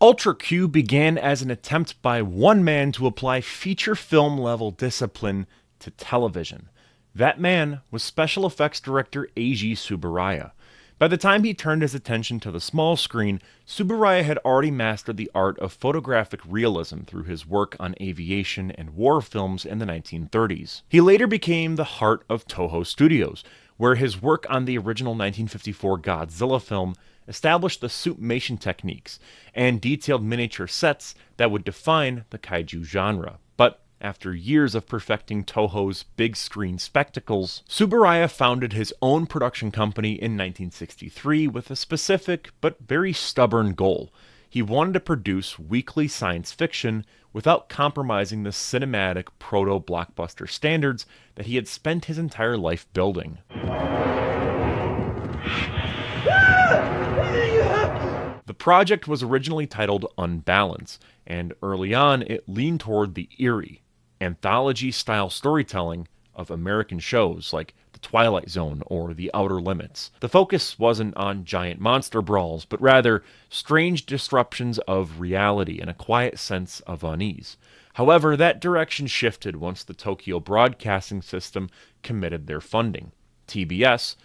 Ultra Q began as an attempt by one man to apply feature film level discipline to television. That man was special effects director Eiji Tsuburaya. By the time he turned his attention to the small screen, Tsuburaya had already mastered the art of photographic realism through his work on aviation and war films in the 1930s. He later became the heart of Toho Studios, where his work on the original 1954 Godzilla film established the suitmation techniques and detailed miniature sets that would define the kaiju genre. But after years of perfecting Toho's big screen spectacles, Tsuburaya founded his own production company in 1963 with a specific but very stubborn goal. He wanted to produce weekly science fiction without compromising the cinematic proto-blockbuster standards that he had spent his entire life building. The project was originally titled Unbalance, and early on it leaned toward the eerie, anthology-style storytelling of American shows like The Twilight Zone or The Outer Limits. The focus wasn't on giant monster brawls, but rather strange disruptions of reality and a quiet sense of unease. However, that direction shifted once the Tokyo Broadcasting System committed their funding. TBS,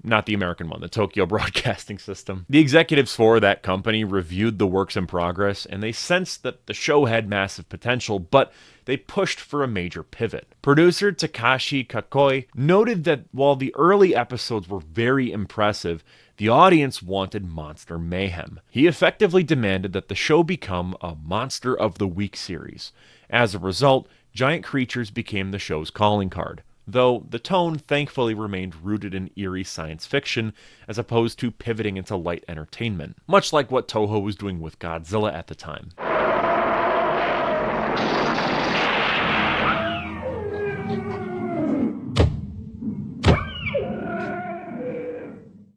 not the American one, the Tokyo Broadcasting System. The executives for that company reviewed the works in progress, and they sensed that the show had massive potential, but they pushed for a major pivot. Producer Takashi Kakoi noted that while the early episodes were very impressive, the audience wanted monster mayhem. He effectively demanded that the show become a Monster of the Week series. As a result, giant creatures became the show's calling card, though the tone thankfully remained rooted in eerie science fiction as opposed to pivoting into light entertainment, much like what Toho was doing with Godzilla at the time.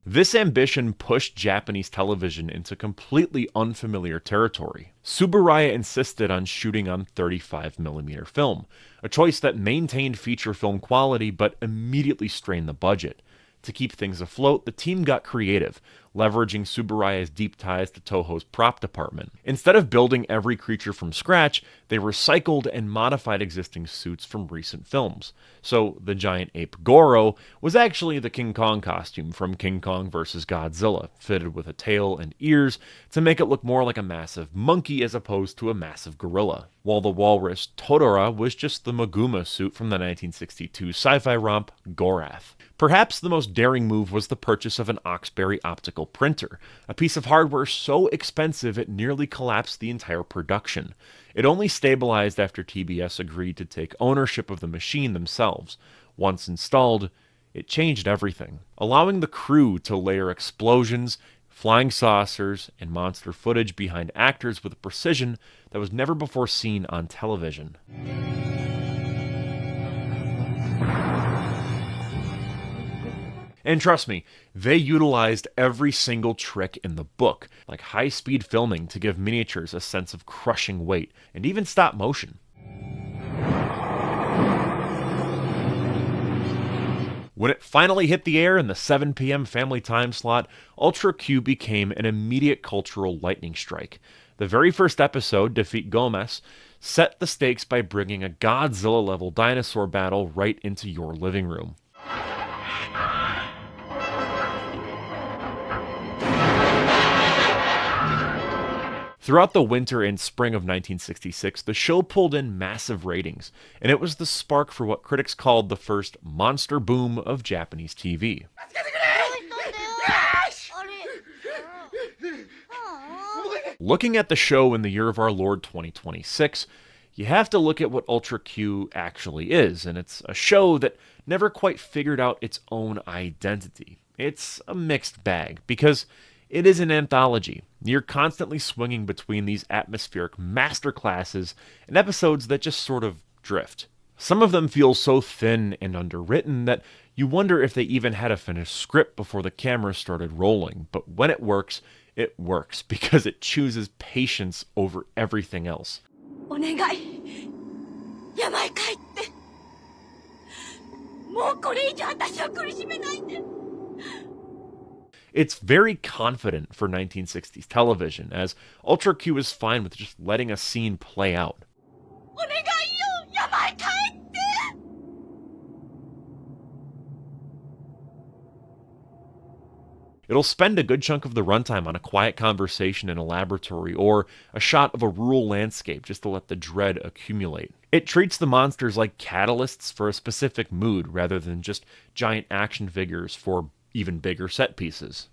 This ambition pushed Japanese television into completely unfamiliar territory. Tsuburaya insisted on shooting on 35mm film, a choice that maintained feature film quality but immediately strained the budget. To keep things afloat, the team got creative, leveraging Tsuburaya's deep ties to Toho's prop department. Instead of building every creature from scratch, they recycled and modified existing suits from recent films. So the giant ape Goro was actually the King Kong costume from King Kong vs. Godzilla, fitted with a tail and ears to make it look more like a massive monkey as opposed to a massive gorilla. While the walrus Todora was just the Maguma suit from the 1962 sci-fi romp Gorath. Perhaps the most daring move was the purchase of an Oxberry optical printer, a piece of hardware so expensive it nearly collapsed the entire production. It only stabilized after TBS agreed to take ownership of the machine themselves. Once installed, it changed everything, allowing the crew to layer explosions, flying saucers, and monster footage behind actors with a precision that was never before seen on television. And trust me, they utilized every single trick in the book, like high-speed filming to give miniatures a sense of crushing weight, and even stop motion. When it finally hit the air in the 7 p.m. family time slot, Ultra Q became an immediate cultural lightning strike. The very first episode, Defeat Gomez, set the stakes by bringing a Godzilla-level dinosaur battle right into your living room. Throughout the winter and spring of 1966, the show pulled in massive ratings, and it was the spark for what critics called the first monster boom of Japanese TV. Looking at the show in the year of our Lord 2026, you have to look at what Ultra Q actually is, and it's a show that never quite figured out its own identity. It's a mixed bag, because it is an anthology. You're constantly swinging between these atmospheric masterclasses and episodes that just sort of drift. Some of them feel so thin and underwritten that you wonder if they even had a finished script before the camera started rolling, but when it works because it chooses patience over everything else. It's very confident for 1960s television, as Ultra Q is fine with just letting a scene play out. It'll spend a good chunk of the runtime on a quiet conversation in a laboratory or a shot of a rural landscape just to let the dread accumulate. It treats the monsters like catalysts for a specific mood rather than just giant action figures for even bigger set pieces.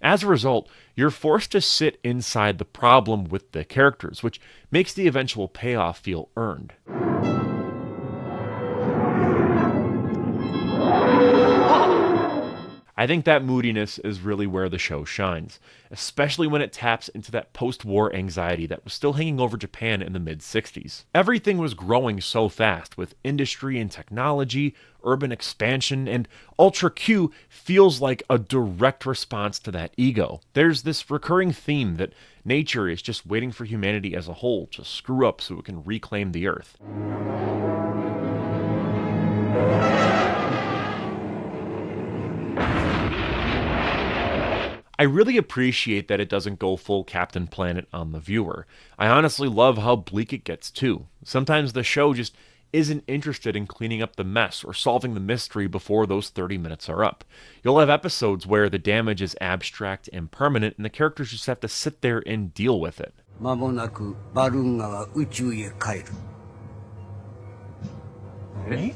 As a result, you're forced to sit inside the problem with the characters, which makes the eventual payoff feel earned. I think that moodiness is really where the show shines, especially when it taps into that post-war anxiety that was still hanging over Japan in the mid-60s. Everything was growing so fast, with industry and technology, urban expansion, and Ultra Q feels like a direct response to that ego. There's this recurring theme that nature is just waiting for humanity as a whole to screw up so it can reclaim the Earth. I really appreciate that it doesn't go full Captain Planet on the viewer. I honestly love how bleak it gets too. Sometimes the show just isn't interested in cleaning up the mess or solving the mystery before those 30 minutes are up. You'll have episodes where the damage is abstract and permanent and the characters just have to sit there and deal with it. Eh?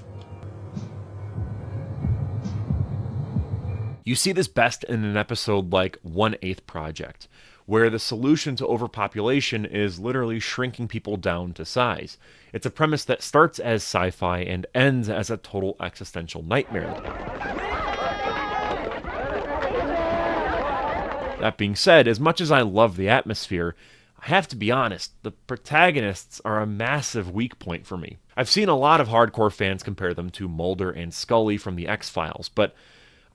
You see this best in an episode like 1/8 Project, where the solution to overpopulation is literally shrinking people down to size. It's a premise that starts as sci-fi and ends as a total existential nightmare. That being said, as much as I love the atmosphere, I have to be honest, the protagonists are a massive weak point for me. I've seen a lot of hardcore fans compare them to Mulder and Scully from the X-Files, but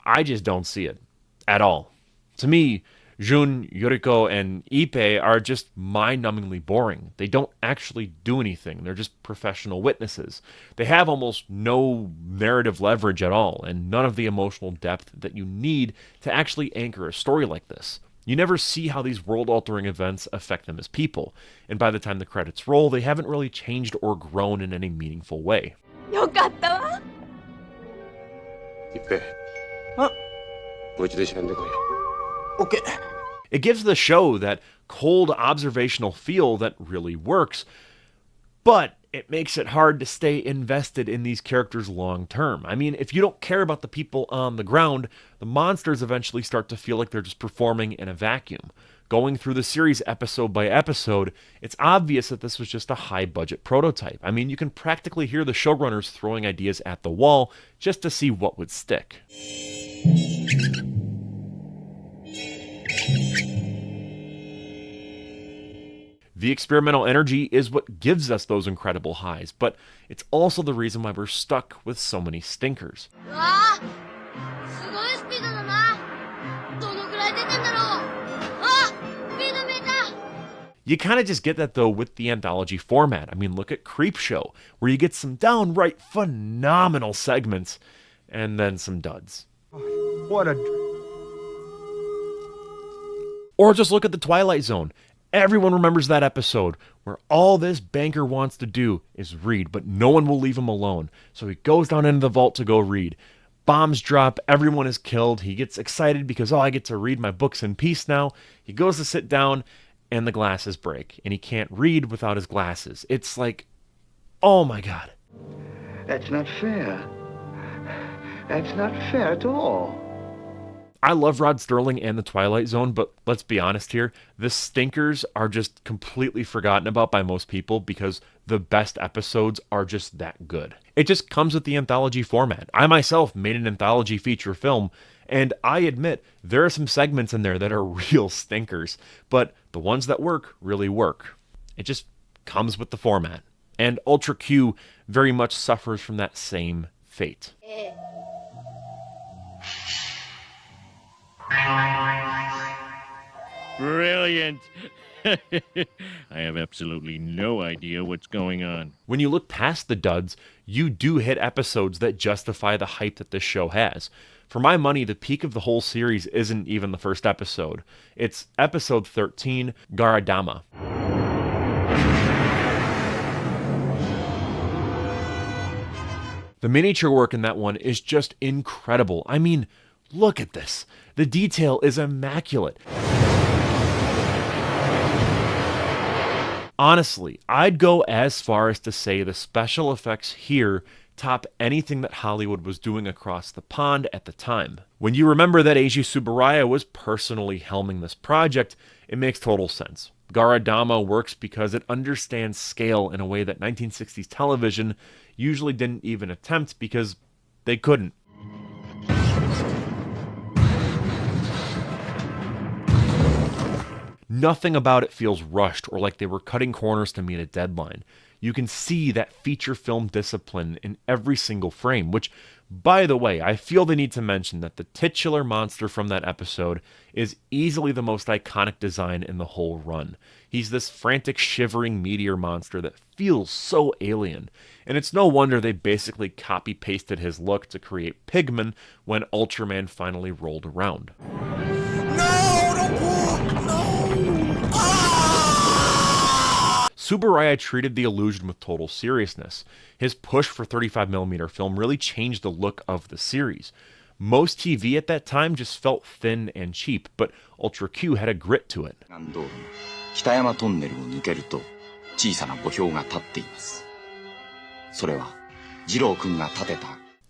I just don't see it. At all. To me, Jun, Yuriko, and Ippei are just mind-numbingly boring. They don't actually do anything. They're just professional witnesses. They have almost no narrative leverage at all, and none of the emotional depth that you need to actually anchor a story like this. You never see how these world-altering events affect them as people, and by the time the credits roll, they haven't really changed or grown in any meaningful way. Ippei. Okay. It gives the show that cold observational feel that really works, but it makes it hard to stay invested in these characters long term. I mean, if you don't care about the people on the ground, the monsters eventually start to feel like they're just performing in a vacuum. Going through the series episode by episode, it's obvious that this was just a high-budget prototype. I mean, you can practically hear the showrunners throwing ideas at the wall just to see what would stick. The experimental energy is what gives us those incredible highs, but it's also the reason why we're stuck with so many stinkers. You kind of just get that, though, with the anthology format. I mean, look at Creepshow, where you get some downright phenomenal segments, and then some duds. What a... Or just look at the Twilight Zone. Everyone remembers that episode where all this banker wants to do is read, but no one will leave him alone. So he goes down into the vault to go read. Bombs drop, everyone is killed. He gets excited because, I get to read my books in peace now. He goes to sit down, and the glasses break, and he can't read without his glasses. It's like, oh my god. That's not fair. That's not fair at all. I love Rod Serling and the Twilight Zone, but let's be honest here, the stinkers are just completely forgotten about by most people because the best episodes are just that good. It just comes with the anthology format. I myself made an anthology feature film, and I admit there are some segments in there that are real stinkers, but the ones that work really work. It just comes with the format. And Ultra Q very much suffers from that same fate. Brilliant. I have absolutely no idea what's going on. When you look past the duds, you do hit episodes that justify the hype that this show has. For my money, the peak of the whole series isn't even the first episode. It's episode 13, Garadama. The miniature work in that one is just incredible. I mean, look at this. The detail is immaculate. Honestly, I'd go as far as to say the special effects here top anything that Hollywood was doing across the pond at the time. When you remember that Eiji Tsuburaya was personally helming this project, it makes total sense. Garadama works because it understands scale in a way that 1960s television usually didn't even attempt because they couldn't. Nothing about it feels rushed or like they were cutting corners to meet a deadline. You can see that feature film discipline in every single frame, which, by the way, I feel the need to mention that the titular monster from that episode is easily the most iconic design in the whole run. He's this frantic, shivering meteor monster that feels so alien, and it's no wonder they basically copy-pasted his look to create Pigman when Ultraman finally rolled around. Tsuburaya treated the illusion with total seriousness. His push for 35mm film really changed the look of the series. Most TV at that time just felt thin and cheap, but Ultra Q had a grit to it.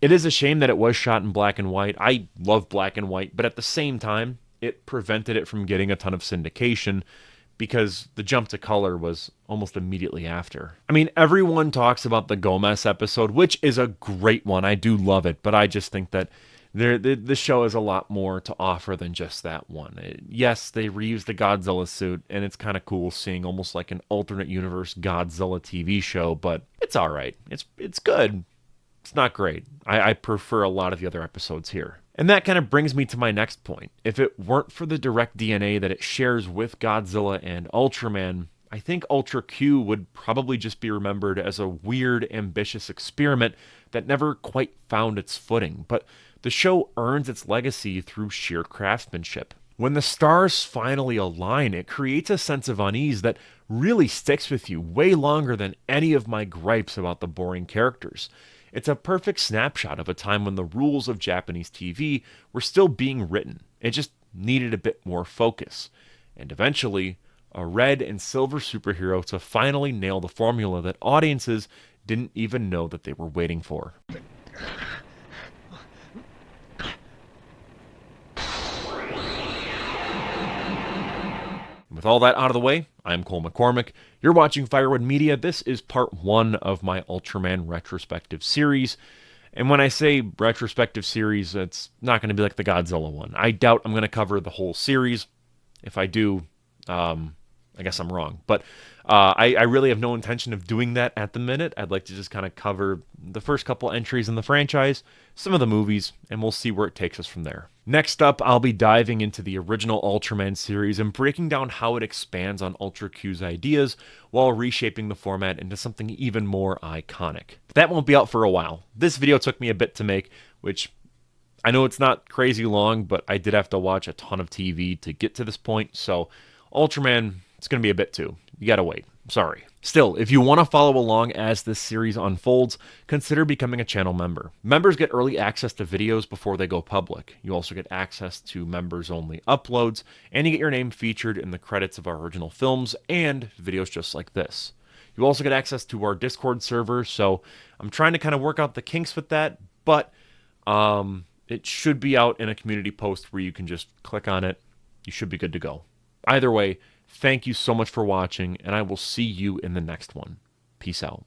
It is a shame that it was shot in black and white. I love black and white, but at the same time, it prevented it from getting a ton of syndication, because the jump to color was almost immediately after. I mean, everyone talks about the Gomez episode, which is a great one. I do love it, but I just think that the show has a lot more to offer than just that one. Yes, they reused the Godzilla suit, and it's kind of cool seeing almost like an alternate universe Godzilla TV show, but it's all right. It's good. It's not great. I prefer a lot of the other episodes here. And that kind of brings me to my next point. If it weren't for the direct DNA that it shares with Godzilla and Ultraman, I think Ultra Q would probably just be remembered as a weird, ambitious experiment that never quite found its footing. But the show earns its legacy through sheer craftsmanship. When the stars finally align, it creates a sense of unease that really sticks with you way longer than any of my gripes about the boring characters. It's a perfect snapshot of a time when the rules of Japanese TV were still being written. It just needed a bit more focus. And eventually, a red and silver superhero to finally nail the formula that audiences didn't even know that they were waiting for. With all that out of the way, I'm Cole McCormick. You're watching Firewood Media. This is part 1 of my Ultraman retrospective series. And when I say retrospective series, it's not going to be like the Godzilla one. I doubt I'm going to cover the whole series. If I do, I guess I'm wrong. But I really have no intention of doing that at the minute. I'd like to just kind of cover the first couple entries in the franchise, some of the movies, and we'll see where it takes us from there. Next up, I'll be diving into the original Ultraman series and breaking down how it expands on Ultra Q's ideas while reshaping the format into something even more iconic. That won't be out for a while. This video took me a bit to make, which I know it's not crazy long, but I did have to watch a ton of TV to get to this point, so Ultraman, it's going to be a bit too. You gotta wait. Sorry. Still, if you want to follow along as this series unfolds, consider becoming a channel member. Members get early access to videos before they go public. You also get access to members-only uploads, and you get your name featured in the credits of our original films and videos just like this. You also get access to our Discord server, so I'm trying to kind of work out the kinks with that, but it should be out in a community post where you can just click on it. You should be good to go. Either way, thank you so much for watching, and I will see you in the next one. Peace out.